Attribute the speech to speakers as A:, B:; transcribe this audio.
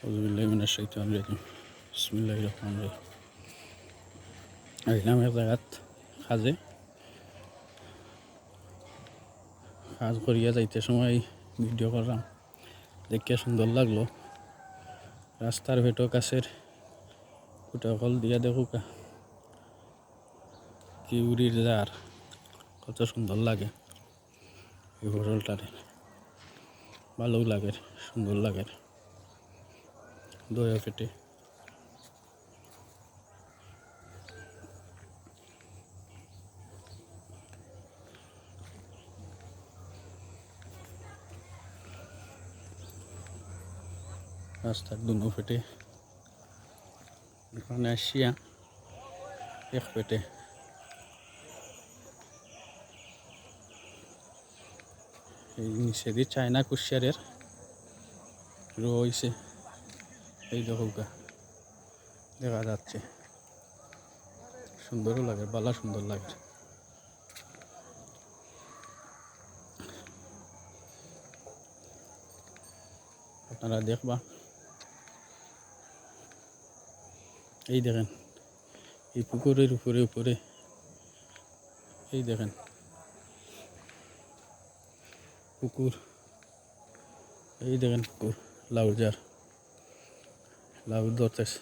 A: আউযুবিল্লাহি মিনাশ শাইতানির রাজিম। বিসমিল্লাহির রহমানির রহিম। আইলাম এক জায়গাত কাজে, কাজ করিয়া যাইতে সময় ভিডিও করলাম, দেখিয়া সুন্দর লাগলো। রাস্তার ভেটো গাছের ফুটাকল দিয়া দেখুকা কি উড়ির যার কত সুন্দর লাগে। এই ফসলটারে ভালো লাগে, সুন্দর লাগে, দয়া পেটে। রাস্তার দুনো পেটে এখানে আসিয়া এক পেটে এই নিচে দিয়ে চায়না কুশিয়ারের রয়েছে। এই দেখুকা দেখা যাচ্ছে, সুন্দরও লাগে, বালা সুন্দর লাগে। আপনারা দেখবা। এই দেখেন এই পুকুরের উপরে উপরে এই দেখেন পুকুর, এই দেখেন পুকুর লাউ ধরতেছে।